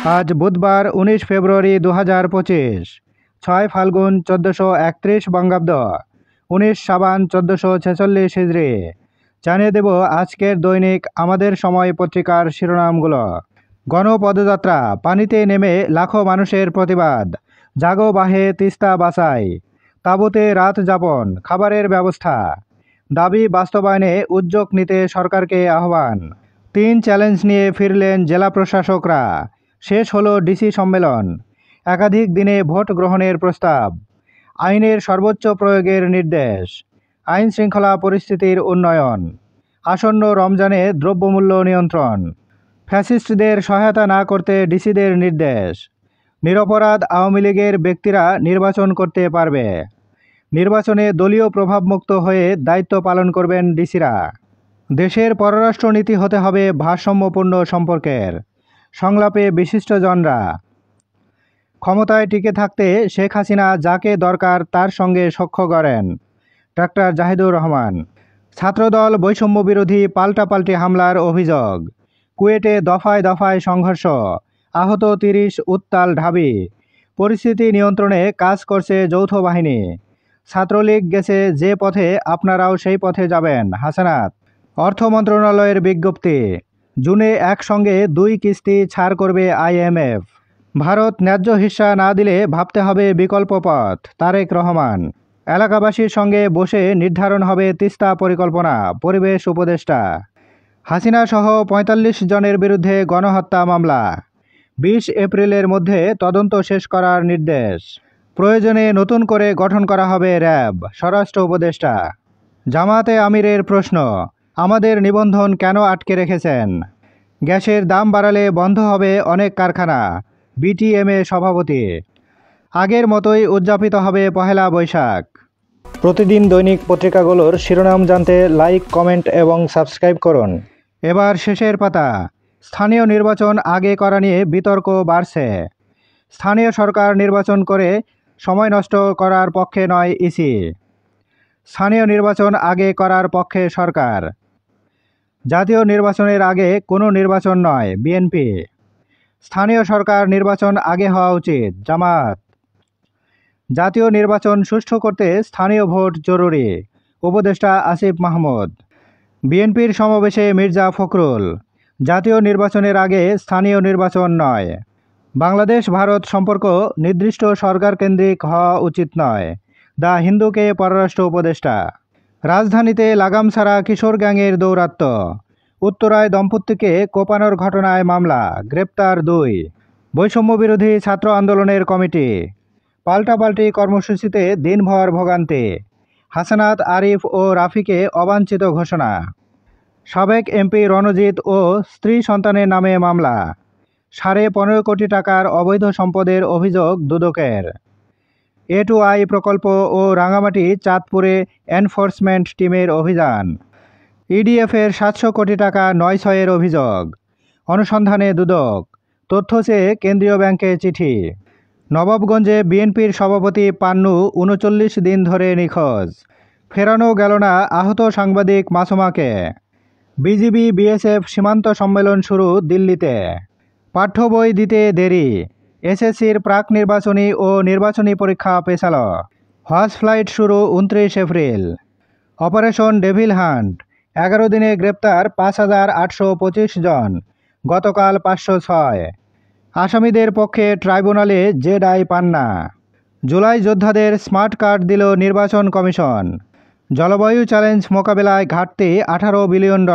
আজ বুধবার ১৯ ফেব্রুয়ারি ২০২৫, ৬ ফাল্গুন ১৪৩১ বঙ্গাব্দ, ১৯ সাবান ১৪৪৬ হিজরি। জানিয়ে দেব আজকের দৈনিক আমাদের সময় পত্রিকার শিরোনামগুলো। গণপদযাত্রা, পানিতে নেমে লাখো মানুষের প্রতিবাদ। জাগো বাহে তিস্তা বাঁচাই। তাঁবুতে রাত যাপন, খাবারের ব্যবস্থা। দাবি বাস্তবায়নে উদ্যোগ নিতে সরকারকে আহ্বান। ৩ চ্যালেঞ্জ নিয়ে ফিরলেন জেলা প্রশাসকরা। শেষ হলো ডিসি সম্মেলন। একাধিক দিনে ভোট গ্রহণের প্রস্তাব। আইনের সর্বোচ্চ প্রয়োগের নির্দেশ। আইন শৃঙ্খলা পরিস্থিতির উন্নয়ন। আসন্ন রমজানে দ্রব্যমূল্য নিয়ন্ত্রণ। ফ্যাসিস্টদের সহায়তা না করতে ডিসিদের নির্দেশ। নিরপরাধ আওয়ামী লীগের ব্যক্তিরা নির্বাচন করতে পারবে। নির্বাচনে দলীয় প্রভাবমুক্ত হয়ে দায়িত্ব পালন করবেন ডিসিরা। দেশের পররাষ্ট্রনীতি হতে হবে ভারসাম্যপূর্ণ সম্পর্কের। সংলাপে বিশিষ্টজনরা। ক্ষমতায় টিকে থাকতে শেখ হাসিনা যাকে দরকার তার সঙ্গে সখ্য করেন। ডাক্তার জাহিদুর রহমান। ছাত্রদল বৈষম্য বিরোধী পাল্টাপাল্টি হামলার অভিযোগ। কুয়েটে দফায় দফায় সংঘর্ষ। আহত ৩০, উত্তাল ঢাবি। পরিস্থিতি নিয়ন্ত্রণে কাজ করছে যৌথ বাহিনী। ছাত্রলীগ গেছে যে পথে আপনারাও সেই পথে যাবেন, হাসনাত। অর্থ মন্ত্রণালয়ের বিজ্ঞপ্তি। জুনে একসঙ্গে ২ কিস্তি ছাড় করবে IMF। ভারত ন্যায্য হিস্সা না দিলে ভাবতে হবে বিকল্প পথ, তারেক রহমান। এলাকাবাসীর সঙ্গে বসে নির্ধারণ হবে তিস্তা পরিকল্পনা, পরিবেশ উপদেষ্টা। হাসিনা সহ ৪৫ জনের বিরুদ্ধে গণহত্যা মামলা। ২০ এপ্রিলের মধ্যে তদন্ত শেষ করার নির্দেশ। প্রয়োজনে নতুন করে গঠন করা হবে র্যাব, স্বরাষ্ট্র উপদেষ্টা। জামায়াতে আমিরের প্রশ্ন, আমাদের নিবন্ধন কেন আটকে রেখেছেন? গ্যাসের দাম বাড়ালে বন্ধ হবে অনেক কারখানা, BTMA সভাপতি। আগের মতোই উদযাপিত হবে পহেলা বৈশাখ। প্রতিদিন দৈনিক পত্রিকাগুলোর শিরোনাম জানতে লাইক, কমেন্ট এবং সাবস্ক্রাইব করুন। এবার শেষের পাতা। স্থানীয় নির্বাচন আগে করা নিয়ে বিতর্ক বাড়ছে। স্থানীয় সরকার নির্বাচন করে সময় নষ্ট করার পক্ষে নয় ইসি। স্থানীয় নির্বাচন আগে করার পক্ষে সরকার। জাতীয় নির্বাচনের আগে কোনো নির্বাচন নয়, বিএনপি। স্থানীয় সরকার নির্বাচন আগে হওয়া উচিত, জামায়াত। জাতীয় নির্বাচন সুষ্ঠু করতে স্থানীয় ভোট জরুরি, উপদেষ্টা আসিফ মাহমুদ। বিএনপির সমাবেশে মির্জা ফখরুল। জাতীয় নির্বাচনের আগে স্থানীয় নির্বাচন নয়। বাংলাদেশ ভারত সম্পর্ক নির্দিষ্ট সরকারকেন্দ্রিক হওয়া উচিত নয়, দ্য হিন্দুকে পররাষ্ট্র উপদেষ্টা। রাজধানীতে লাগাম ছাড়া কিশোর গ্যাংয়ের দৌরাত্ম্য। উত্তরায় দম্পতিকে কোপানোর ঘটনায় মামলা, গ্রেপ্তার ২। বৈষম্য বিরোধী ছাত্র আন্দোলনের কমিটি। পাল্টাপাল্টি কর্মসূচিতে দিনভর ভোগান্তি। হাসনাত, আরিফ ও রাফিকে অবাঞ্ছিত ঘোষণা। সাবেক এমপি রণজিৎ ও স্ত্রী সন্তানের নামে মামলা। ১৫.৫ কোটি টাকার অবৈধ সম্পদের অভিযোগ দুদকের। A2I প্রকল্প ও রাঙামাটি চাঁদপুরে এনফোর্সমেন্ট টিমের অভিযান। EDF-এর ৭০০ কোটি টাকা নয়-ছয়ের অভিযোগ। অনুসন্ধানে দুদক। তথ্য চেয়ে কেন্দ্রীয় ব্যাংকে চিঠি। নবাবগঞ্জে বিএনপির সভাপতি পান্নু ৩৯ দিন ধরে নিখোঁজ। ফেরানো গেল না আহত সাংবাদিক মাসুমাকে। বিজিবি BSF সীমান্ত সম্মেলন শুরু দিল্লিতে। পাঠ্য বই দিতে দেরি। SSCর প্রাক নির্বাচনী ও নির্বাচনী পরীক্ষা পেছালো। হজ ফ্লাইট শুরু ২৯ এপ্রিল। Operation devil hunt. ১১ দিনে গ্রেপ্তার ৫,৮২৫ জন, গতকাল ৫০৬। আসামিদের পক্ষে ট্রাইব্যুনালে জেড-আই পান না। জুলাই যোদ্ধাদের স্মার্ট কার্ড দিল নির্বাচন কমিশন। জলবায়ু চ্যালেঞ্জ মোকাবেলায় ঘাটতি $18 বিলিয়ন।